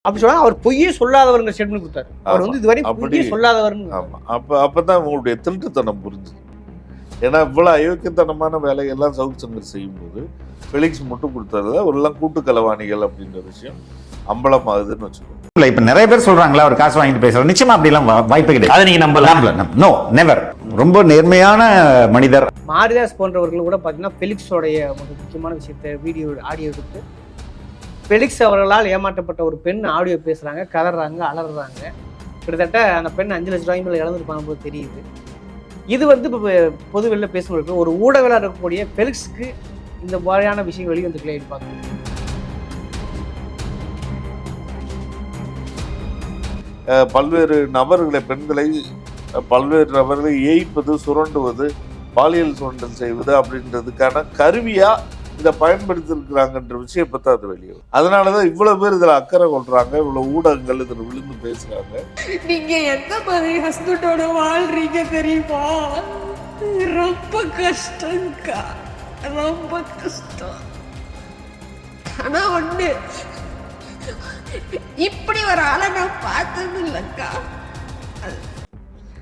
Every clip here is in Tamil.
அப்படி சொன்னா அவர் பொய்யே சொல்லாதவருங்க ஸ்டேட்மெண்ட் கொடுத்தாரு. அவர் வந்து இதுவரை பொய்யே சொல்லாதவர்னு. ஆமா, அப்பதான் உங்களுடைய திருட்டுத்தனம் புரிஞ்சுது. ஏன்னா இவ்வளவு அயோக்கியத்தனமான வேலையெல்லாம் சவுக்கு சங்கர் செய்யும்போது ஃபெலிக்ஸ் மட்டும் கொடுத்ததுல ஒரு எல்லாம் கூட்டு களவாணிகள் அப்படின்ற விஷயம் அம்பலமாகுதுன்னு வச்சுக்கோங்க. இல்ல இப்ப நிறைய பேர் சொல்றாங்களா அவர் காசு வாங்கிட்டு பேசுறாரு. நிச்சயமா அப்படி எல்லாம் வாய்ப்பு கிடையாது. அதை நீங்க நம்பலாம். No never. ரொம்ப நேர்மையான மனிதர். மாரிதாஸ் போன்றவர்கள் கூட பாத்தீங்கன்னா ஃபெலிக்ஸோடைய ஒரு முக்கியமான விஷயத்தை வீடியோ ஆடியோ எடுத்து ஃபெலிக்ஸ் அவர்களால் ஏமாற்றப்பட்ட ஒரு பெண் ஆடியோ பேசுறாங்க, கதறாங்க, அலறாங்க. கிட்டத்தட்ட அந்த பெண் 5 லட்சம் ரூபாய் மேலே இழந்துருப்பாங்க போது தெரியுது. இது வந்து இப்போ பொது வெளில பேசுவதற்கு ஒரு ஊடகங்களாக இருக்கக்கூடிய ஃபெலிக்ஸுக்கு இந்த மாதிரியான விஷயம் வெளியே வந்துக்கலே இருப்பாங்க. பல்வேறு நபர்களை பெண்களை பல்வேறு நபர்களை ஏய்ப்பது, சுரண்டுவது, பாலியல் சுரண்டல் செய்வது அப்படின்றதுக்கான கருவியா இதை பயன்படுத்திருக்கிறாங்கன்ற விஷயம் பற்றி அது வெளியே. அதனாலதான் இவ்வளவு பேர் இதுல அக்கறை கொள்றாங்க, இவ்வளவு ஊடகங்கள் இதுல விழுந்து பேசுறாங்க. நீங்க எந்த மாதிரி ஹஸ்பண்டோட வாழ்றீங்க தெரியுமா? ரொம்ப கஷ்டம்க்கா, ரொம்ப கஷ்டம். ஆனா ஒண்ணு, இப்படி ஒரு ஆளை நான் பார்த்தது இல்லைக்கா.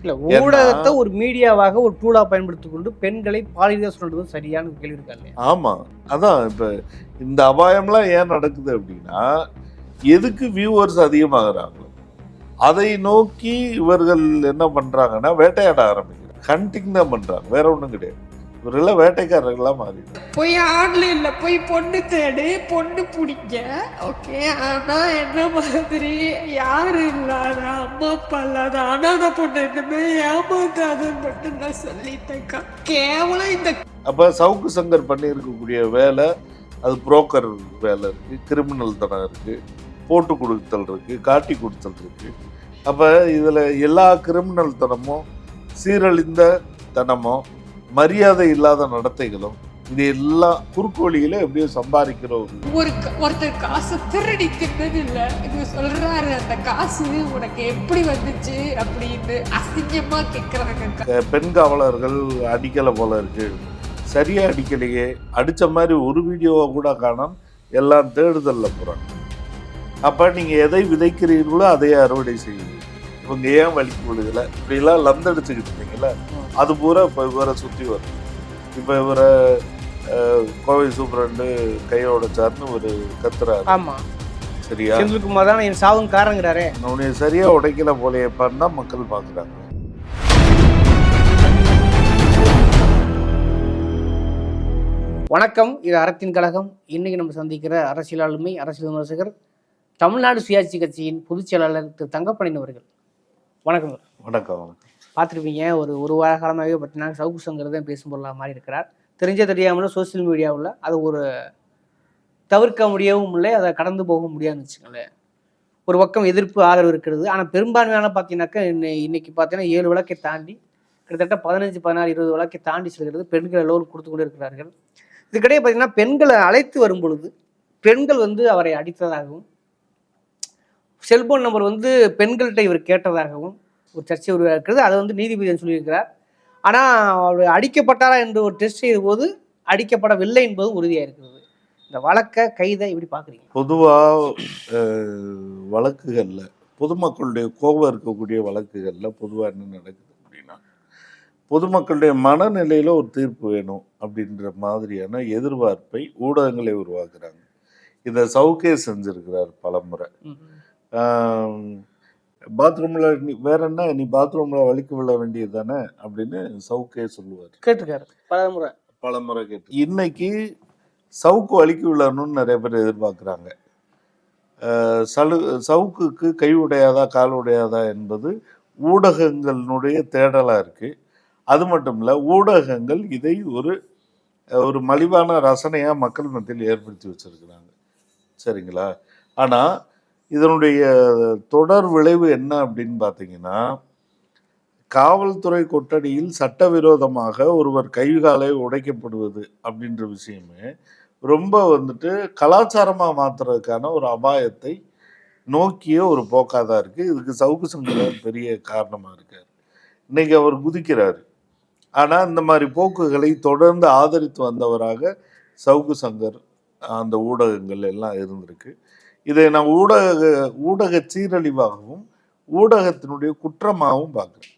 இல்ல, ஊடகத்தை ஒரு மீடியாவாக ஒரு டூலா பயன்படுத்திக் கொண்டு பெண்களை பாலியல் சொல்றது சரியான கேள்வி இருக்காங்க. ஆமா, அதான் இப்ப இந்த அபாயம்லாம் ஏன் நடக்குது அப்படின்னா, எதுக்கு வியூவர்ஸ் அதிகமாகறாங்க அதை நோக்கி இவர்கள் என்ன பண்றாங்கன்னா வேட்டையாட ஆரம்பிக்கிறாங்க. ஹண்டிங் தான் பண்றாங்க, வேற ஒண்ணும் கிடையாது. இவரெல்லாம் வேட்டைக்காரர்களா மாறி போய் ஆன்லைன்ல போய் பொண்ணு தேடு, பொண்ணு பிடிக்க. ஓகே, ஆனா என்ன மாதிரி யாரு இல்லாத, அம்மா அப்பா இல்லாத அனாதை பொண்ணு என்னமே ஏமாத்தாதுன்னு மட்டும் நான் சொல்லிட்டேன்க்கா. கேவலம் இந்த அப்ப சவுக்கு சங்கர் பண்ணி இருக்கக்கூடிய வேலை அது புரோக்கர் வேலை இருக்கு, கிரிமினல் தனம் இருக்கு, போட்டு கொடுத்தல் இருக்கு, காட்டி கொடுத்தல் இருக்கு. அப்ப இதுல எல்லா கிரிமினல் தனமும், சீரழிந்த தனமும், மரியாதை இல்லாத நடத்தைகளும், இது எல்லாம் குறுக்கு வழியில எப்படியோ சம்பாதிக்கிறோம். ஒருத்தர் காசு திருடி தின்னது இல்ல, இது சொல்றாரு அந்த காசு உனக்கு எப்படி வந்துச்சு அப்படின்னு அசிங்கமா கேக்குறாங்க. பெண் காவலர்கள் அடிக்கலை போல இருக்கு, சரியா அடிக்கலையே, அடிச்ச மாதிரி ஒரு வீடியோவை கூட காணோம், எல்லாம் தேடுதல்ல போறாங்க. அப்ப நீங்க எதை விதைக்கிறீர்களோ அதையே அறுவடை செய்யுங்க. இவங்க ஏன் வலிக்கு விடுதலை இப்படிலாம் லந்தடிச்சுக்கிட்டு இருந்தீங்களா, அது பூரா இப்போ இவரை சுற்றி வரும். இப்போ இவரை கோவை சூப்பரண்டு கையோட சார்னு ஒரு கத்துறாரு. ஆமா, சரியா, செந்தில்குமார் தான் என் சாவும் காரங்கிறாரே, உன்னை சரியா உடைக்கல போலேயப்பான்னு தான் மக்கள் பார்க்குறாங்க. வணக்கம், இது அறத்தின் கழகம். இன்னைக்கு நம்ம சந்திக்கிற அரசியல் ஆளுமை, அரசியல் விமர்சகர், தமிழ்நாடு சுயாட்சி கட்சியின் பொதுச் செயலாளர் திரு தங்கப்பனின் அவர்கள். வணக்கம். வணக்கம். பார்த்துருப்பீங்க, ஒரு வார காலமாகவே பார்த்தீங்கன்னா சவுக்கு சங்கர் தான் பேசும் பொருளாக மாதிரி இருக்கிறார். தெரியாமலும் சோசியல் மீடியாவில் அது ஒரு தவிர்க்க முடியவும் இல்லை, அதை கடந்து போக முடியாதுன்னு வச்சுக்கோங்களேன். ஒரு பக்கம் எதிர்ப்பு ஆதரவு இருக்கிறது. ஆனால் பெரும்பான்மையான பார்த்தீங்கன்னாக்கா இன்னைக்கு பார்த்தீங்கன்னா 7 வழக்கை தாண்டி கிட்டத்தட்ட 15, 16, 20 வழக்கை தாண்டி செல்கிறது. பெண்கள் எல்லோரும் கொடுத்து கொண்டு இருக்கிறார்கள். இதுக்கிடையே பார்த்தீங்கன்னா பெண்களை அழைத்து வரும் பொழுது பெண்கள் வந்து அவரை அடித்ததாகவும், செல்போன் நம்பர் வந்து பெண்கள்கிட்ட இவர் கேட்டதாகவும் ஒரு சர்ச்சை உருவாக்குறது. அதை வந்து நீதிபதி சொல்லியிருக்கிறார். ஆனால் அவர் அடிக்கப்பட்டாரா என்று ஒரு டெஸ்ட் செய்த போது அடிக்கப்படவில்லை என்பது உறுதியாக இருக்கிறது. இந்த வழக்கை கைதை எப்படி பார்க்குறீங்க? பொதுவாக வழக்குகளில், பொதுமக்களுடைய கோபம் இருக்கக்கூடிய வழக்குகளில் பொதுவாக என்ன நடக்குது அப்படின்னா, பொதுமக்களுடைய மனநிலையில் ஒரு தீர்ப்பு வேணும் அப்படின்ற மாதிரியான எதிர்பார்ப்பை ஊடகங்களை உருவாக்குறாங்க. இதை சவுக்கே செஞ்சிருக்கிறார் பல முறை. பாத்ரூம்ல வேற என்ன, நீ பாத்ரூம்ல வலிக்கு விழ வேண்டியது தானே அப்படின்னு சவுக்கே சொல்லுவார். கேட்டிருக்காரு பல முறை கேட்டு. இன்னைக்கு சவுக்கு வலிக்கு விழணும்னு நிறைய பேர் எதிர்பார்க்குறாங்க. சவுக்குக்கு கை உடையாதா கால் உடையாதா என்பது ஊடகங்களுடைய தேடலா இருக்கு. அது மட்டும் இல்லை, ஊடகங்கள் இதை ஒரு மலிவான ரசனையா மக்கள் மத்தியில் ஏற்படுத்தி வச்சிருக்கிறாங்க. சரிங்களா? ஆனா இதனுடைய தொடர் விளைவு என்ன அப்படின்னு பார்த்தீங்கன்னா, காவல்துறை கொட்டடியில் சட்டவிரோதமாக ஒருவர் கைகாலை உடைக்கப்படுவது அப்படின்ற விஷயமே ரொம்ப கலாச்சாரமாக மாற்றுறதுக்கான ஒரு அபாயத்தை நோக்கிய ஒரு போக்காக தான் இருக்குது. இதுக்கு சவுக்கு சங்கர் பெரிய காரணமாக இருக்கார். இன்னைக்கு அவர் குதிக்கிறார். ஆனால் இந்த மாதிரி போக்குகளை தொடர்ந்து ஆதரித்து வந்தவராக சவுக்கு சங்கர் அந்த ஊடகங்கள் எல்லாம் இருந்திருக்கு. இதை நான் ஊடக சீரழிவாகவும் ஊடகத்தினுடைய குற்றமாகவும் பார்க்குறேன்.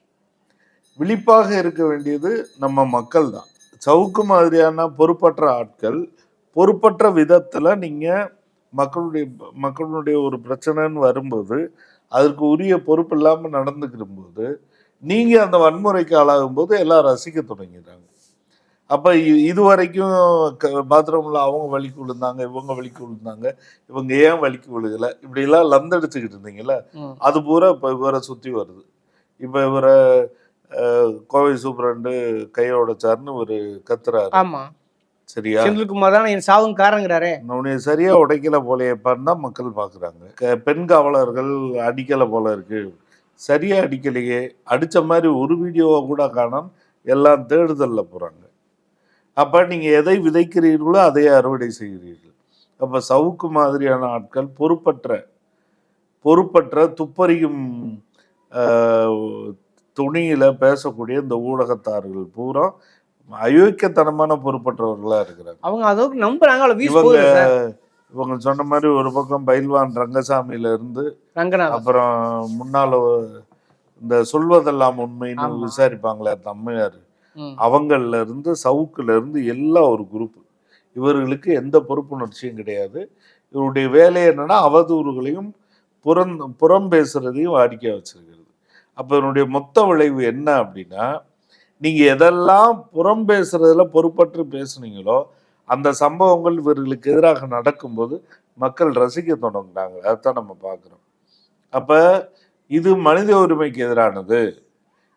விழிப்பாக இருக்க வேண்டியது நம்ம மக்கள் தான். சவுக்கு மாதிரியான பொறுப்பற்ற ஆட்கள் பொறுப்பற்ற விதத்துல நீங்க மக்களுடைய ஒரு பிரச்சனைன்னு வரும்போது அதற்கு உரிய பொறுப்பு இல்லாம நடந்துக்கிற போது நீங்க அந்த வன்முறைக்கு ஆளாகும் போது எல்லாம் ரசிக்க தொடங்கிறாங்க. அப்ப இது வரைக்கும் பாத்ரூம்ல அவங்க வலிக்கு விழுந்தாங்க, இவங்க வலிக்கு விழுந்தாங்க, இவங்க ஏன் வலிக்கு விழுகல, இப்படி எல்லாம் லந்தடிச்சுக்கிட்டு இருந்தீங்கல்ல, அது பூரா இப்ப இவரை சுத்தி வருது. இப்ப இவரை கோவை சூப்பரண்டு கையை உடைச்சாருன்னு ஒரு கத்துறாரு. ஆமா, சரியா? செந்தில்குமார் தான் என் சாவும் காரணங்கிறாரே. உன்னைய சரியா உடைக்கல போலையப்பான்னு தான் மக்கள் பாக்குறாங்க. பெண் காவலர்கள் அடிக்கல போல இருக்கு, சரியா அடிக்கலையே, அடிச்ச மாதிரி ஒரு வீடியோவை கூட காணோம், எல்லாம் தேடுதல்ல போறாங்க. அப்ப நீங்க எதை விதைக்கிறீர்களோ அதையே அறுவடை செய்கிறீர்கள். அப்ப சவுக்கு மாதிரியான ஆட்கள் பொறுப்பற்ற துப்பறியும் துணியில பேசக்கூடிய இந்த ஊடகத்தார்கள் பூரா அயோக்கியத்தனமான பொறுப்பற்றவர்களா இருக்கிறாங்க. அவங்க அதோக்கு நம்புறாங்க. இவங்க சொன்ன மாதிரி ஒரு பக்கம் பயில்வான் ரங்கசாமியில இருந்து ரங்கநாதன், அப்புறம் முன்னால இந்த சொல்வதெல்லாம் உண்மைன்னு விசாரிப்பாங்களே அம்மையார், அவங்கள்ல இருந்து சவுக்குல இருந்து எல்லாம் ஒரு குரூப். இவர்களுக்கு எந்த பொறுப்புணர்ச்சியும் கிடையாது. இவருடைய வேலை என்னன்னா அவதூறுகளையும் புறம் பேசுறதையும் வாடிக்கை வச்சிருக்கிறது. அப்ப இதனுடைய மொத்த விளைவு என்ன அப்படின்னா, நீங்க எதெல்லாம் புறம் பேசுறதுல பொறுப்பற்று பேசுனீங்களோ அந்த சம்பவங்கள் இவர்களுக்கு எதிராக நடக்கும்போது மக்கள் ரசிக்க தொடங்குறாங்க. அதைத்தான் நம்ம பார்க்குறோம். அப்ப இது மனித உரிமைக்கு எதிரானது,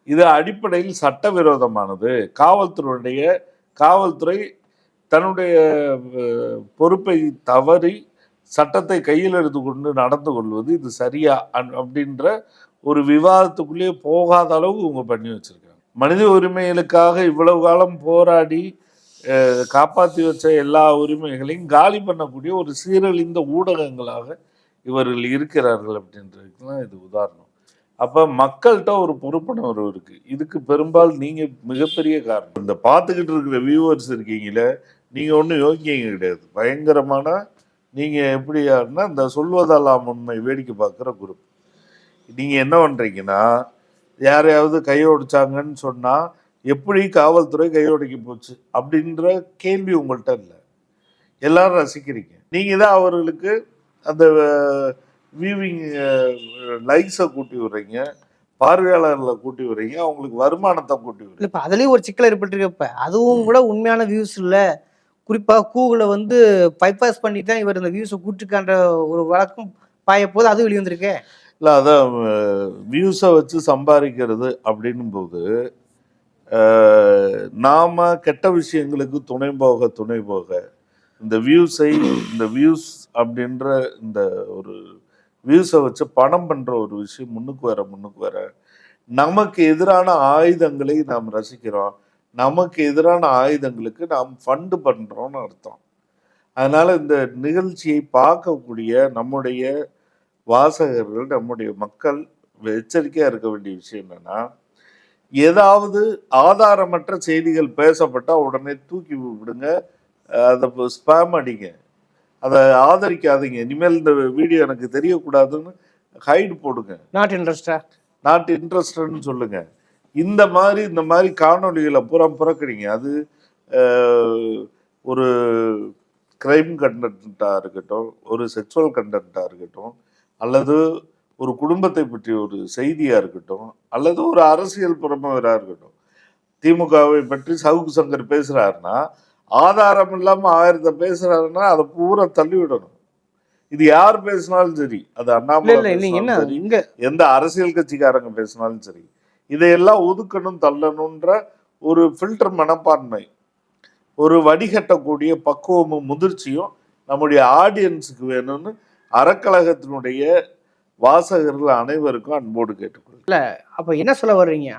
இது அடிப்படையில் சட்டவிரோதமானது. காவல்துறை தன்னுடைய பொறுப்பை தவறி சட்டத்தை கையில் எடுத்துக்கொண்டு நடந்து கொள்வது இது சரியா அப்படின்ற ஒரு விவாதத்துக்குள்ளேயே போகாத அளவு இவங்க பண்ணி வச்சிருக்காங்க. மனித உரிமைகளுக்காக இவ்வளவு காலம் போராடி காப்பாற்றி வச்ச எல்லா உரிமைகளையும் காலி பண்ணக்கூடிய ஒரு சீரழிந்த ஊடகங்களாக இவர்கள் இருக்கிறார்கள் அப்படின்றதுக்குலாம் இது உதாரணம். அப்ப மக்கள்கிட்ட ஒரு பொறுப்புணர்வு இருக்கு. இதுக்கு பெரும்பாலும் நீங்க மிகப்பெரிய காரணம். இந்த பார்த்துக்கிட்டு இருக்கிற வியூவர்ஸ் இருக்கீங்களே, நீங்க ஒன்றும் யோக்கியங்க கிடையாது. பயங்கரமான நீங்க எப்படியாருன்னா இந்த சொல்வதெல்லாம் உண்மை வேடிக்கை பார்க்குற குரூப். நீங்க என்ன பண்றீங்கன்னா, யாரையாவது கையொடிச்சாங்கன்னு சொன்னா எப்படி காவல்துறை கையொடைக்க போச்சு அப்படின்ற கேள்வி உங்கள்கிட்ட இல்லை. எல்லாரும் ரசிக்கிறீங்க. நீங்க தான் அவர்களுக்கு அந்த வியூவிங் லைக்ஸை கூட்டி விடுறீங்க, பார்வையாளர்களை கூட்டி விடுறீங்க, அவங்களுக்கு வருமானத்தை கூட்டி விடுறீங்க. இப்ப அதுலயும் ஒரு சிக்கல் ஏற்பட்டிருக்கு. இப்ப அதுவும் கூட உண்மையான வியூஸ் இல்ல. குறிப்பா கூகுள பைபாஸ் பண்ணிட்டு தான் இவர் இந்த வியூஸை கூட்டிருக்கான்ற ஒரு வழக்கம் பாய போது அது வெளிவந்திருக்கே. இல்லை, அதான் வியூஸை வச்சு சம்பாதிக்கிறது அப்படின்னும் போது நாம கெட்ட விஷயங்களுக்கு துணை போக இந்த வியூஸ் அப்படின்ற இந்த ஒரு வியூஸை வச்சு பணம் பண்ற ஒரு விஷயம் முன்னுக்கு வர நமக்கு எதிரான ஆயுதங்களை நாம் ரசிக்கிறோம், நமக்கு எதிரான ஆயுதங்களுக்கு நாம் ஃபண்டு பண்றோம்னு அர்த்தம். அதனால இந்த நிகழ்ச்சியை பார்க்கக்கூடிய நம்முடைய வாசகர்கள், நம்முடைய மக்கள் எச்சரிக்கையா இருக்க வேண்டிய விஷயம் என்னன்னா, ஏதாவது ஆதாரமற்ற செய்திகள் பேசப்பட்டா உடனே தூக்கி விடுங்க, அதை ஸ்பாம் அடிங்க, அதை ஆதரிக்காதீங்க. இனிமேல் இந்த வீடியோ எனக்கு தெரியக்கூடாதுன்னு ஹைடு போடுங்க, நாட் இன்ட்ரெஸ்டட்னு சொல்லுங்க. இந்த மாதிரி காணொலிகளை புறக்கணிங்க. அது ஒரு கிரைம் கண்டென்ட்டாக இருக்கட்டும், ஒரு செக்ஷுவல் கண்டென்ட்டாக இருக்கட்டும், அல்லது ஒரு குடும்பத்தை பற்றிய ஒரு செய்தியாக இருக்கட்டும், அல்லது ஒரு அரசியல் பிரமுகராக இருக்கட்டும். திமுகவை பற்றி சவுக்கு சங்கர் பேசுகிறாருன்னா, ஆதாரம் இல்லாமல் 1000 பேசுகிறாருன்னா அதை பூரா தள்ளிவிடணும். இது யார் பேசினாலும் சரி, அது அண்ணாமலை எந்த அரசியல் கட்சிக்காரங்க பேசினாலும் சரி, இதையெல்லாம் ஒதுக்கணும், தள்ளணுன்ற ஒரு ஃபில்டர் மனப்பான்மை, ஒரு வடிகட்டக்கூடிய பக்குவமும் முதிர்ச்சியும் நம்முடைய ஆடியன்ஸுக்கு வேணும்னு அறக்கழகத்தினுடைய வாசகர்கள் அனைவருக்கும் அன்போடு கேட்டுக்கொள்ளும். இல்ல, அப்ப என்ன சொல்ல வர்றீங்க?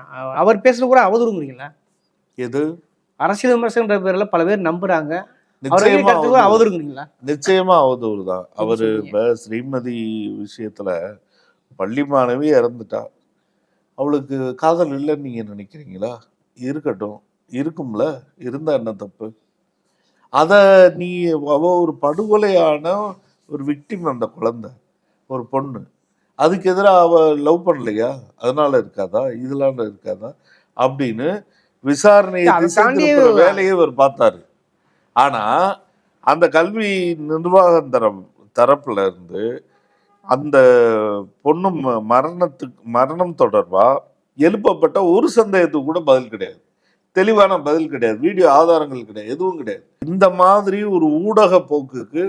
அவர் பேசுறது கூட அவதூறுங்கிறீங்களா? எது? அரசியல் விமர்சனன்ற பேர்ல பல பேர் நம்புறாங்க. நிச்சயமா அவதூறு தான். அவரு ஸ்ரீமதி விஷயத்துல பள்ளி மாணவி இறந்துட்டா, அவளுக்கு காதல் இல்லைன்னு நீங்க நினைக்கிறீங்களா? இருக்கட்டும், இருக்கும்ல, இருந்தா என்ன தப்பு? அத நீ அவ ஒரு படுகொலையான ஒரு விக்டிம் அந்த குழந்தை, ஒரு பொண்ணு. அதுக்கு எதிராக அவ லவ் பண்ணலையா, அதனால இருக்காதா, இதனால இருக்காதா அப்படின்னு விசாரணையை அதை திசை தாண்டி திருப்புற வேலையை இவர் பார்த்தாரு. ஆனா அந்த கல்வி நிர்வாகம் தரப்புல இருந்து அந்த பொண்ணு மரணம் தொடர்பா எழுப்பப்பட்ட ஒரு சந்தேகத்துக்கு கூட பதில் கிடையாது. தெளிவான பதில் கிடையாது. வீடியோ ஆதாரங்கள் கிடையாது. எதுவும் கிடையாது. இந்த மாதிரி ஒரு ஊடக போக்குக்கு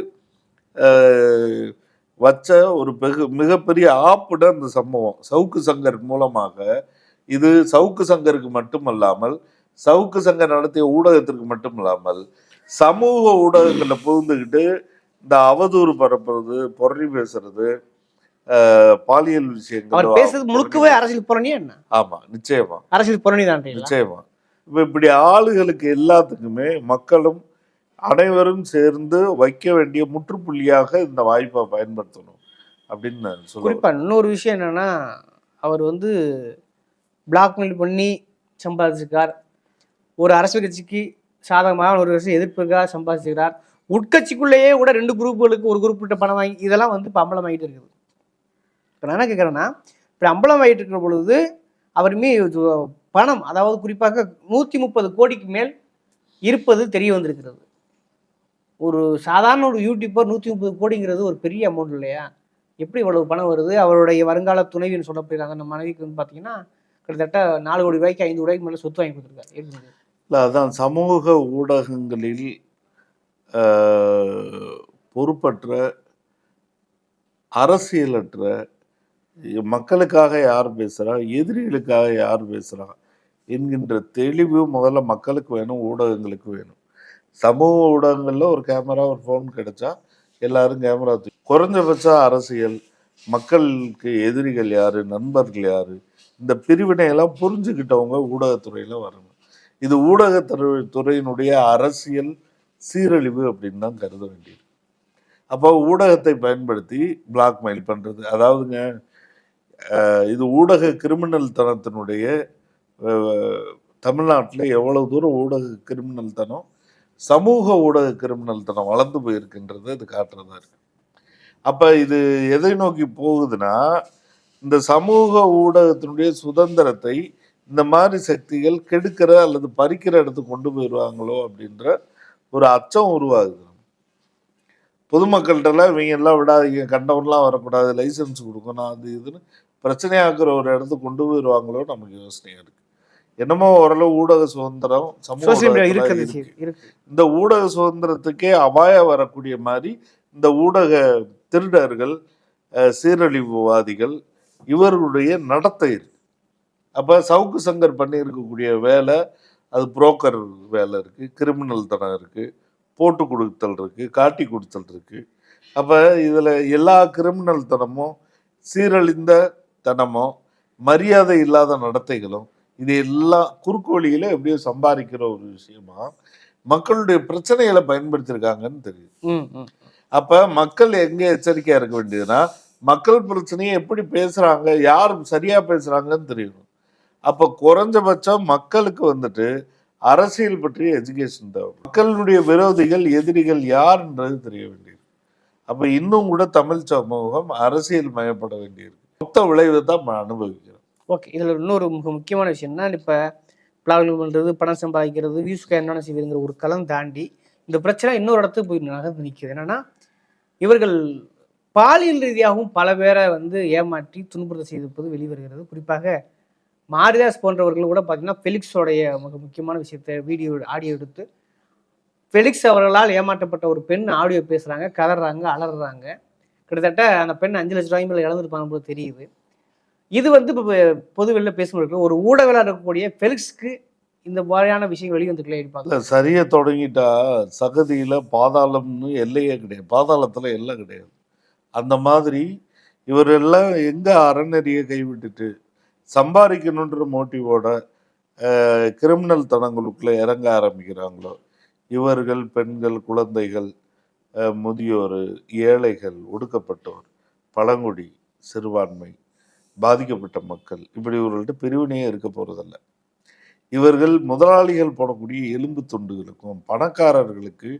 வச்ச ஒரு மிகப்பெரிய ஆப்புட இந்த சம்பவம். சவுக்கு சங்கர் மூலமாக இது சவுக்கு சங்கருக்கு மட்டுமல்லாமல், சவுக்கு சங்கர் நடத்திய ஊடகத்திற்கு மட்டுமல்லாமல், சமூக ஊடகங்கள்ல புகுந்துக்கிட்டு இந்த அவதூறு பரப்புறது, பொறி பேசுறது, பாலியல் அவர் விஷயங்கள் பேசுறது முழுக்கவே அரசியல் புரணி என்ன? ஆமா, நிச்சயமா அரசியல் புரணி தான். நிச்சயமா. இப்படி ஆளுகளுக்கு எல்லாத்துக்குமே மக்களும் அனைவரும் சேர்ந்து வைக்க வேண்டிய முற்றுப்புள்ளியாக இந்த வாய்ப்பை பயன்படுத்தணும் அப்படின்னு நான் சொல்லுவேன். குறிப்பா இன்னொரு விஷயம் என்னன்னா, அவர் வந்து பிளாக்மெயில் பண்ணி சம்பாதிச்சிருக்கார். ஒரு அரசியல் கட்சிக்கு சாதகமாக ஒரு வருஷம் எதிர்ப்புக்காக சம்பாதிச்சிருக்கிறார். உட்கட்சிக்குள்ளேயே கூட 2 குரூப்புகளுக்கு ஒரு குரூப்கிட்ட பணம் வாங்கி இதெல்லாம் வந்து இப்போ அம்பலமாகிட்டு இருக்குது. இப்போ நான் என்ன கேட்குறேன்னா, இப்படி அம்பலமாகிட்டு இருக்கிற பொழுது அவருமே பணம், அதாவது குறிப்பாக 130 கோடிக்கு மேல் இருப்பது தெரிய வந்திருக்கிறது. ஒரு சாதாரண ஒரு யூடியூபர் 130 கோடிங்கிறது ஒரு பெரிய அமௌண்ட் இல்லையா? எப்படி இவ்வளவு பணம் வருது? அவருடைய வருங்கால துணைவின்னு சொல்லப்படுறாங்க அந்த மனைவிக்கு வந்து பார்த்தீங்கன்னா, கிட்டத்தட்ட 4 கோடி ரூபாய்க்கு 5 கோடி மேலே சொத்து வாங்கி கொடுத்துருக்காரு. இல்லை, அதான் சமூக ஊடகங்களில் பொறுப்பற்ற, அரசியலற்ற, மக்களுக்காக யார் பேசுகிறா, எதிரிகளுக்காக யார் பேசுகிறா என்கின்ற தெளிவு முதல்ல மக்களுக்கு வேணும், ஊடகங்களுக்கு வேணும். சமூக ஊடகங்களில் ஒரு கேமரா, ஒரு ஃபோன் கிடைச்சா எல்லாரும் கேமரா குறைஞ்சபட்ச அரசியல், மக்களுக்கு எதிரிகள் யாரு, நண்பர்கள் யாரு, இந்த பிரிவினையெல்லாம் புரிஞ்சுக்கிட்டவங்க ஊடகத்துறையில் வரணும். இது ஊடகத்துறையினுடைய அரசியல் சீரழிவு அப்படின்னு தான் கருத வேண்டியது. அப்போ ஊடகத்தை பயன்படுத்தி பிளாக்மெயில் பண்ணுறது, அதாவதுங்க இது ஊடக கிரிமினல் தனத்தினுடைய தமிழ்நாட்டில் எவ்வளவு தூரம் ஊடக கிரிமினல் தனம், சமூக ஊடக கிரிமினல் தனம் வளர்ந்து போயிருக்குன்றது அது காட்டுறதா இருக்கு. அப்போ இது எதை நோக்கி போகுதுன்னா, இந்த சமூக ஊடகத்தினுடைய சுதந்திரத்தை இந்த மாதிரி சக்திகள் கெடுக்கிற அல்லது பறிக்கிற இடத்துக்கு கொண்டு போயிடுவாங்களோ அப்படின்ற ஒரு அச்சம் உருவாகுது. பொதுமக்கள்கிட்டலாம் இவங்க எல்லாம் விடாதீங்க, கண்டவன்லாம் வரக்கூடாது, லைசன்ஸ் கொடுக்கணும், அது இதுன்னு பிரச்சனையாக்குற ஒரு இடத்துக்கு கொண்டு போயிடுவாங்களோ நமக்கு யோசனையா இருக்கு. என்னமோ ஓரளவு ஊடக சுதந்திரம் சமூக இருக்கு. இந்த ஊடக சுதந்திரத்துக்கே அபாயம் வரக்கூடிய மாதிரி இந்த ஊடக திருடர்கள், சீரழிவுவாதிகள் இவர்களுடைய நடத்தை இருக்கு. அப்ப சவுக்கு சங்கர் பண்ணி இருக்கக்கூடிய வேலை அது புரோக்கர் வேலை இருக்கு, கிரிமினல் தனம் இருக்கு, போட்டு கொடுத்தல் இருக்கு, காட்டி கொடுத்தல் இருக்கு. அப்ப இதுல எல்லா கிரிமினல் தனமும், சீரழிந்த தனமும், மரியாதை இல்லாத நடத்தைகளும், இது எல்லாம் குறுக்கு வழியில எப்படியோ சம்பாதிக்கிற ஒரு விஷயமா மக்களுடைய பிரச்சனைகளை பயன்படுத்தியிருக்காங்கன்னு தெரியுது. அப்ப மக்கள் எங்க எச்சரிக்கையா இருக்க வேண்டியதுன்னா, மக்கள் பிரச்சனையை எப்படி பேசுறாங்க, யார் சரியா பேசுறாங்கன்னு தெரியணும். அப்ப குறைஞ்சபட்சம் மக்களுக்கு வந்துட்டு அரசியல் பற்றிய எஜுகேஷன் தேவை. மக்களுடைய விரோதிகள், எதிரிகள் யாருன்றது தெரிய வேண்டியது. அப்ப இன்னும் கூட தமிழ் சமூகம் அரசியல் மயப்பட வேண்டியிருக்கு. மொத்த விளைவு தான் அனுபவிக்கிறோம். ஓகே, இதுல இன்னொரு முக்கியமான விஷயம்னா, இப்ப பிளாக்மெயில் பண்றது, பணம் சம்பாதிக்கிறது, வியூஸ்க்கு என்னென்ன செய்வதுங்கிற ஒரு களம் தாண்டி இந்த பிரச்சனை இன்னொரு இடத்துக்கு போய் நகர்ந்து நிற்குது. என்னன்னா, இவர்கள் பாலியல் ரீதியாகவும் பல பேரை வந்து ஏமாற்றி துன்புறுத்த செய்திருப்பது வெளிவருகிறது. குறிப்பாக மாரிதாஸ் போன்றவர்கள் கூட பார்த்தீங்கன்னா, ஃபெலிக்ஸோடைய மிக முக்கியமான விஷயத்தை ஆடியோ எடுத்து ஃபெலிக்ஸ் அவர்களால் ஏமாற்றப்பட்ட ஒரு பெண் ஆடியோ பேசுகிறாங்க, கதறாங்க, அலறாங்க. கிட்டத்தட்ட அந்த பெண் 5 லட்ச ரூபாய் மேலே இழந்துருப்பாங்க போது தெரியுது. இது வந்து இப்போ பொதுவெளியில் பேசும்போது ஒரு ஊடகங்களாக இருக்கக்கூடிய ஃபெலிக்ஸ்க்கு இந்த மாதிரியான விஷயம் வெளிவந்துக்கலே இருப்பாங்க. சரியா தொடங்கிட்டா சகதியில் பாதாளம்னு எல்லையே கிடையாது, பாதாளத்தில் எல்லாம் கிடையாது. அந்த மாதிரி இவரெல்லாம் எங்கே அறநெறியை கைவிட்டுட்டு சம்பாதிக்கணுன்ற மோட்டிவோட கிரிமினல் தனங்களுக்குள்ளே இறங்க ஆரம்பிக்கிறாங்களோ, இவர்கள் பெண்கள், குழந்தைகள், முதியோர், ஏழைகள், ஒடுக்கப்பட்டோர், பழங்குடி, சிறுபான்மை, பாதிக்கப்பட்ட மக்கள், இப்படி இவர்கள்ட்ட பிரிவினையே இருக்க போகிறதில்ல. இவர்கள் முதலாளிகள் போடக்கூடிய எலும்பு துண்டுகளுக்கும் பணக்காரர்களுக்கு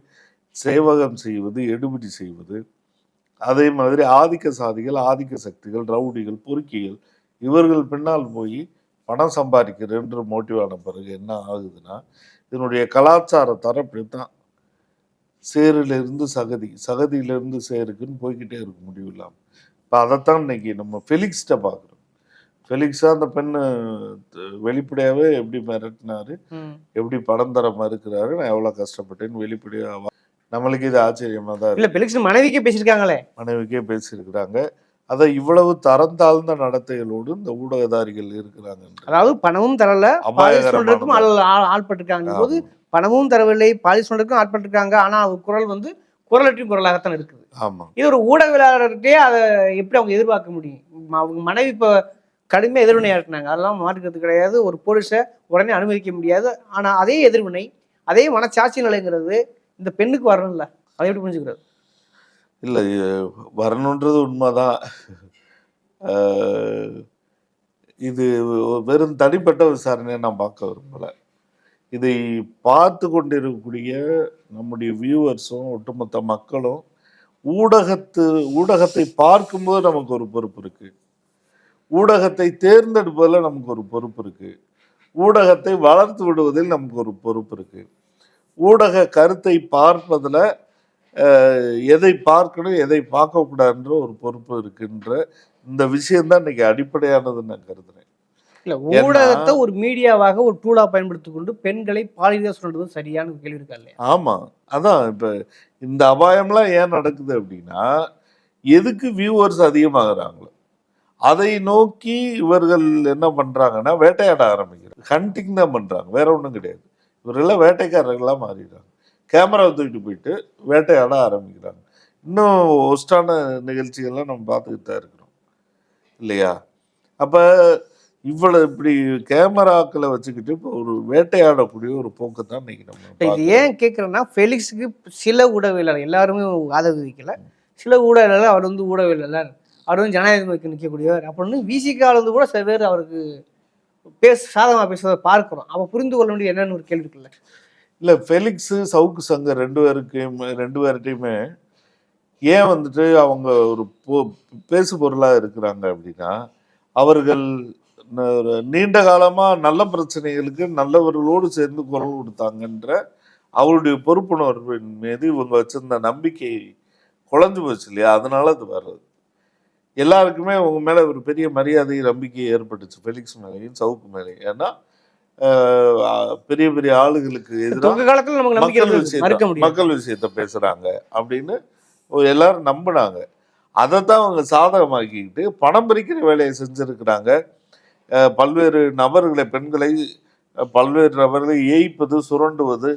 சேவகம் செய்வது, எடுபிடி செய்வது, அதே மாதிரி ஆதிக்க சாதிகள், ஆதிக்க சக்திகள், ரவுடிகள், பொறுக்கிகள் இவர்கள் பின்னால் போய் பணம் சம்பாதிக்கிறேன்ற மோட்டிவான பிறகு என்ன ஆகுதுன்னா, இதனுடைய கலாச்சார தரம் இப்படித்தான். சேரிலிருந்து சகதி, சகதியிலிருந்து சேருக்குன்னு போய்கிட்டே இருக்க முடியும் இல்லாமல். இப்போ அதைத்தான் இன்னைக்கு நம்ம ஃபெலிக்ஸ்கிட்ட பார்க்குறோம். ஃபெலிக்ஸா அந்த பெண்ணு வெளிப்படையாவே எப்படி மிரட்டினாரு, எப்படி படம் தர மறுக்கிறாரு, நான் எவ்வளோ கஷ்டப்பட்டேன்னு வெளிப்படையாக நம்மளுக்கு இது ஆச்சரியமா தான் இல்ல பெலிக்ஸ் மனைவிக்கே பேசியிருக்காங்களே. மனைவிக்கே பேசியிருக்கிறாங்க. அதை இவ்வளவு தரம் தாழ்ந்த நடத்தைகளோடு இந்த ஊடகதாரிகள் இருக்கிறாங்க. அதாவது பணமும் தரல, பாலியல் சொல்றதுக்கும் ஆள்பட்டிருக்காங்க போது, பணமும் தரவில்லை, பாலியல் சொல்றதுக்கும் ஆள்பட்டிருக்காங்க. ஆனா அவர் குரல் வந்து குரலற்றின் குரலாகத்தான் இருக்குது. ஆமா, இது ஒரு ஊடகவியலாளர்கிட்டே அதை எப்படி அவங்க எதிர்பார்க்க முடியும்? அவங்க மனைவி இப்ப கடுமையாக எதிர்வினையாட்டினாங்க, அதெல்லாம் மாற்றுக்கிறது கிடையாது. ஒரு போலீஸை உடனே அனுமதிக்க முடியாது. ஆனா அதே எதிர்வினை, அதே மனச்சாட்சி நிலைங்கிறது இந்த பெண்ணுக்கு வரணும்ல, அதை எப்படி புரிஞ்சுக்கிறது? இல்லை வரணுன்றது உண்மைதான். இது வெறும் தனிப்பட்ட விசாரணையை நான் பார்க்க விரும்பலை. இதை பார்த்து கொண்டிருக்கக்கூடிய நம்முடைய வியூவர்ஸும் ஒட்டுமொத்த மக்களும் ஊடகத்தை பார்க்கும்போது நமக்கு ஒரு பொறுப்பு இருக்கு. ஊடகத்தை தேர்ந்தெடுப்பதில் நமக்கு ஒரு பொறுப்பு இருக்கு. ஊடகத்தை வளர்த்து விடுவதில் நமக்கு ஒரு பொறுப்பு இருக்கு. ஊடக கருத்தை பார்ப்பதில் எதை பார்க்கணும் எதை பார்க்கக்கூடாதுன்ற ஒரு பொறுப்பு இருக்குன்ற இந்த விஷயம்தான் இன்னைக்கு அடிப்படையானதுன்னு நான் கருதுறேன். இல்ல ஊடகத்தை ஒரு மீடியாவாக ஒரு டூலா பயன்படுத்தி கொண்டு பெண்களை பாலியல் சொல்றது சரியான கேள்வி இருக்கா இல்லையா? ஆமா, அதான் இப்ப இந்த அபாயம்லாம் ஏன் நடக்குது அப்படின்னா, எதுக்கு வியூவர்ஸ் அதிகமாகறாங்களோ அதை நோக்கி இவர்கள் என்ன பண்றாங்கன்னா வேட்டையாட ஆரம்பிக்கிறாங்க. ஹண்டிங் தான் பண்றாங்க, வேற ஒன்றும் கிடையாது. இவரெல்லாம் வேட்டைக்காரர்களாக மாறிடுறாங்க. கேமராவை தூக்கிட்டு போயிட்டு வேட்டையாட ஆரம்பிக்கிறாங்க. இன்னும் ஒஸ்டான நிகழ்ச்சிகள்லாம் நம்ம பார்த்துக்கிட்டு தான் இருக்கிறோம் இல்லையா? அப்போ இவ்வளவு இப்படி கேமராக்களை வச்சுக்கிட்டு இப்போ ஒரு வேட்டையாடக்கூடிய ஒரு போக்கு தான் இன்னைக்கு நம்ம. இது ஏன் கேட்குறேன்னா, ஃபெலிக்ஸுக்கு சில ஊடகவியலாளர் எல்லாருமே ஆதரவு வைக்கல. சில ஊடகவியலாளர் அவர் வந்து ஊடகவியலாளர், அவர் வந்து ஜனநாயகத்துக்கு நிற்கக்கூடியவர் அப்படின்னு விசிகால வந்து கூட சில பேர் அவருக்கு சாதகமாக பேசுவதை பார்க்குறோம். அப்போ புரிந்து கொள்ள வேண்டிய என்னன்னு ஒரு கேள்வி இருக்குல்ல. இல்லை ஃபெலிக்ஸு சவுக்கு சங்கர் ரெண்டு பேர்கிட்டையுமே ஏன் வந்துட்டு அவங்க ஒரு பேசு பொருளாக இருக்கிறாங்க அப்படின்னா, அவர்கள் நீண்ட காலமாக நல்ல பிரச்சனைகளுக்கு நல்லவர்களோடு சேர்ந்து குரல் கொடுத்தாங்கன்ற அவருடைய பொறுப்புணர்வின் மீது இவங்க வச்சிருந்த நம்பிக்கை குறைஞ்சு போச்சு இல்லையா? அதனால அது வர்றது. எல்லாருக்குமே அவங்க மேலே ஒரு பெரிய மரியாதை நம்பிக்கை ஏற்பட்டுச்சு, ஃபெலிக்ஸ் மேலேயும் சவுக்கு மேலேயும். ஏன்னா பெரிய பெரிய ஆளுகளுக்கு எதிராக மக்கள் விஷயத்த பேசுறாங்க அப்படின்னு எல்லாரும் நம்பினாங்க. அதைத்தான் அவங்க சாதகமாக்கிக்கிட்டு பணம் பறிக்கிற வேலையை செஞ்சிருக்கிறாங்க. பல்வேறு நபர்களை, பெண்களை பல்வேறு நபர்களை ஏய்ப்பது, சுரண்டுவது,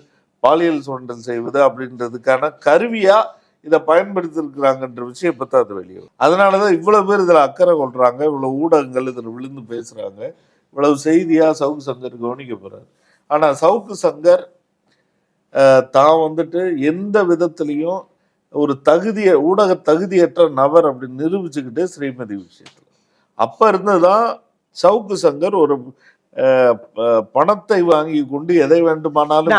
பாலியல் சுரண்டல் செய்வது அப்படின்றதுக்கான கருவியா இதை பயன்படுத்தி இருக்கிறாங்கன்ற விஷயம் பற்றி அது வெளியே. அதனாலதான் இவ்வளவு பேர் இதுல அக்கறை கொள்றாங்க, இவ்வளவு ஊடகங்கள் இதுல விழுந்து பேசுறாங்க, இவ்வளவு செய்தியா சவுக்கு சங்கர் கவனிக்க போறாரு. ஆனா சவுக்கு சங்கர் தான் வந்துட்டு எந்த விதத்திலையும் ஒரு ஊடக தகுதியற்ற நபர் அப்படின்னு நிரூபிச்சுக்கிட்டே ஸ்ரீமதி விஷயத்துல அப்ப இருந்துதான் சவுக்கு சங்கர் ஒரு பணத்தை வாங்கி கொண்டு எதை வேண்டுமானாலும்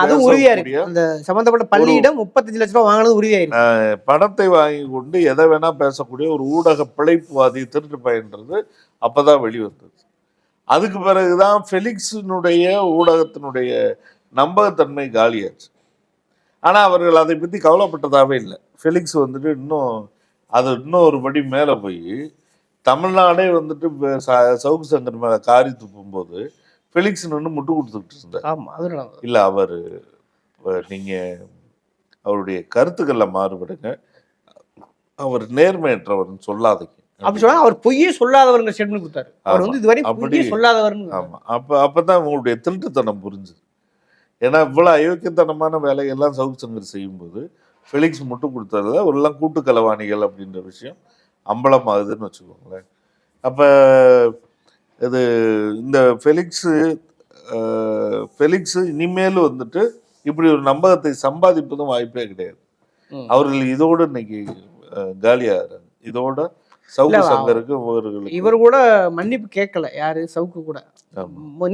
சம்பந்தப்பட்ட பள்ளியிடம் 35 லட்சம் ரூபாய் வாங்கினது உறுதியாயிருக்கு. பணத்தை வாங்கி கொண்டு எதை வேணா பேசக்கூடிய ஒரு ஊடக பிழைப்புவாதி திருட்டு பயன்றது அப்பதான் வெளிவந்தது. அதுக்கு பிறகுதான் ஃபெலிக்ஸினுடைய ஊடகத்தினுடைய நம்பகத்தன்மை காலியாச்சு. ஆனா அவர்கள் அதை பத்தி கவலைப்பட்டதாவே இல்லை. ஃபெலிக்ஸ் வந்துட்டு இன்னும் ஒரு படி மேல போய் தமிழ்நாடே வந்துட்டு சவுக்கு சங்கர் மேல காரி துப்பும்போது ஃபெலிக்ஸ் நின்று முட்டு கொடுத்துக்கிட்டு இருந்தார். இல்ல நீங்க அவருடைய கருத்துக்கள்ல மாறுபடுங்க, அவர் நேர்மையற்றவர்னு சொல்லாதீங்க அப்படி சொன்னா அவர் பொய்யே சொல்லாதவருங்க ஸ்டேட்மெண்ட் கொடுத்தாரு. அவர் வந்து இதுவரை பொய்யே சொல்லாதவர்னு. ஆமா, அப்பதான் உங்களுடைய திருட்டுத்தனம் புரிஞ்சுது. ஏன்னா இவ்வளவு அயோக்கியத்தனமான வேலையெல்லாம் சவுக்கு சங்கர் செய்யும்போது ஃபெலிக்ஸ் முட்டு கொடுத்ததுல ஒரு எல்லாம் கூட்டு களவாணிகள் அப்படின்ற விஷயம் அம்பலமாகுதுன்னு வச்சுக்கோங்களேன். அப்ப இது இந்த ஃபெலிக்ஸ் இனிமேல் வந்துட்டு இப்படி ஒரு நம்பகத்தை சம்பாதிப்பதும் வாய்ப்பே கிடையாது. அவர்கள் இதோடு இன்னைக்கு காலியாகிறாங்க. இதோட சவுக்கு சங்கருக்கு இவர் கூட மன்னிப்பு கேட்கல. யாரு? சவுக்கு கூட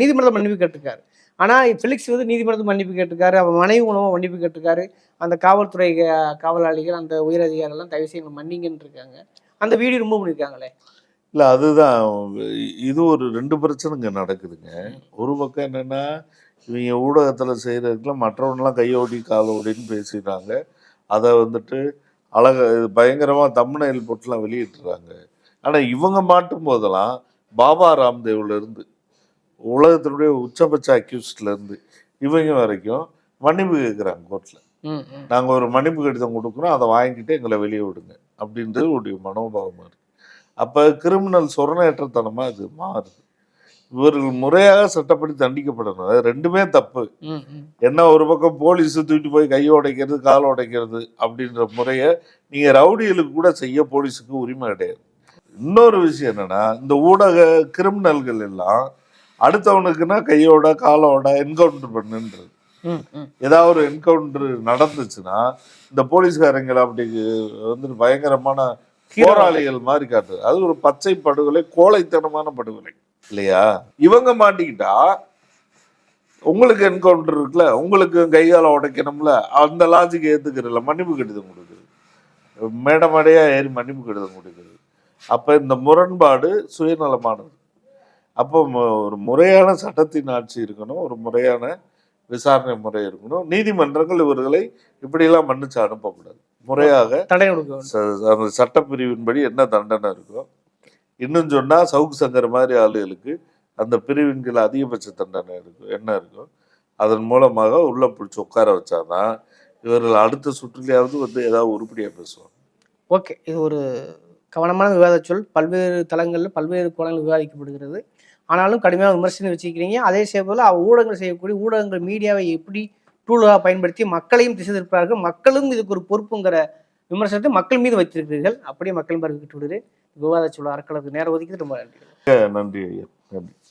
நீதிமன்றத்தில் மன்னிப்பு கேட்டிருக்காரு. ஆனால் ஃபெலிக்ஸ் வந்து நீதிமன்றத்தில் மன்னிப்பு கேட்டிருக்காரு, அவர் மனைவி மூலமாக மன்னிப்பு கேட்டிருக்காரு. அந்த காவல்துறை காவலாளிகள், அந்த உயர் அதிகாரிகள்லாம் தயவு செய்து மன்னிங்கன்னு இருக்காங்க. அந்த வீடியோ ரிமூவ் பண்ணியிருக்காங்களே. இல்லை அதுதான் இது ஒரு 2 பிரச்சனை இங்கே நடக்குதுங்க. ஒரு பக்கம் என்னென்னா இவங்க ஊடகத்தில் செய்கிறதுக்குலாம் மற்றவங்களாம் கையோடி காலோடின்னு பேசிடுறாங்க. அதை வந்துட்டு பயங்கரமாக தம்ப்நெயில் போட்டுலாம் வெளியிட்டுறாங்க. ஆனால் இவங்க மாட்டும் போதெல்லாம் பாபா ராம்தேவ்லேருந்து உலகத்தினுடைய உச்சபட்ச அக்யூஸ்ட்லேருந்து இவங்க வரைக்கும் மன்னிப்பு கேட்குறாங்க கோர்ட்டில். நாங்கள் ஒரு மன்னிப்பு கடிதம் கொடுக்குறோம், அதை வாங்கிக்கிட்டு எங்களை வெளியே விடுங்க அப்படின்றது ஒரு மனோபாவமாக இருக்குது. அப்போ கிரிமினல் சொரணேற்றத்தனமாக இது மாறுது. இவர்கள் முறையாக சட்டப்படி தண்டிக்கப்படணும். அது 2மே தப்பு. என்ன ஒரு பக்கம் போலீஸு தூக்கிட்டு போய் கையை உடைக்கிறது, காலை உடைக்கிறது அப்படின்ற முறையை நீங்கள் ரவுடிகளுக்கு கூட செய்ய போலீஸுக்கு உரிமை கிடையாது. இன்னொரு விஷயம் என்னன்னா, இந்த ஊடக கிரிமினல்கள் எல்லாம் அடுத்தவனுக்குன்னா கையோட காலோட என்கவுண்டர் பண்ணுன்றது. ஏதாவது ஒரு என்கவுண்டர் நடந்துச்சுன்னா இந்த போலீஸ்காரங்களை அப்படி வந்துட்டு பயங்கரமான போராளிகள் மாதிரி காட்டுது. அது ஒரு பச்சை படுகொலை, கோழைத்தனமான படுகொலை இல்லையா? இவங்க மாட்டிக்கிட்டா உங்களுக்கு என்கவுண்டர் இருக்குல்ல, உங்களுக்கு கைகால உடைக்கணும்ல, அந்த லாஜிக் ஏத்துக்கிறதுல மன்னிப்பு கடிதம் கொடுக்குறது, மேடமடையா ஏறி மன்னிப்பு கடிதம் கொடுக்குறது. அப்ப இந்த முரண்பாடு சுயநலமானது. அப்போ ஒரு முறையான சட்டத்தின் ஆட்சி இருக்கணும், ஒரு முறையான விசாரணை முறை இருக்கணும். நீதிமன்றங்கள் இவர்களை இப்படியெல்லாம் மன்னிச்சு அனுப்பக்கூடாது. முறையாக அந்த சட்டப்பிரிவின்படி என்ன தண்டனை இருக்கோ, இன்னும் சொன்னா சவுக்கு சங்கர் மாதிரி ஆளுகளுக்கு அந்த பிரிவின் கீழ் அதிகபட்ச தண்டனை இருக்கும் என்ன இருக்கோ, அதன் மூலமாக உள்ள பிடிச்சி உட்கார வச்சாதான் இவர்கள் அடுத்த சுற்றுலையாவது வந்து ஏதாவது உருப்படியாக பேசுவாங்க. ஓகே, இது ஒரு கவனமான விவாத சொல். பல்வேறு தளங்களில் பல்வேறு கோணங்கள் விவாதிக்கப்படுகிறது. ஆனாலும் கடுமையான விமர்சனம் வச்சுக்கிறீங்க. அதே போல ஊடகங்கள் செய்யக்கூடிய ஊடகங்கள் மீடியாவை எப்படி டூலாக பயன்படுத்தி மக்களையும் திசை திருப்பார்கள், மக்களும் இதுக்கு ஒரு பொறுப்புங்கிற விமர்சனத்தை மக்கள் மீது வைத்திருக்கிறீர்கள். அப்படியே மக்கள் பார்த்து விட்டு விடுது. விவாத சொல் அறக்களத்துக்கு நேரம் ஒதுக்கிட்டு ரொம்ப நன்றி. நன்றி ஐயா, நன்றி.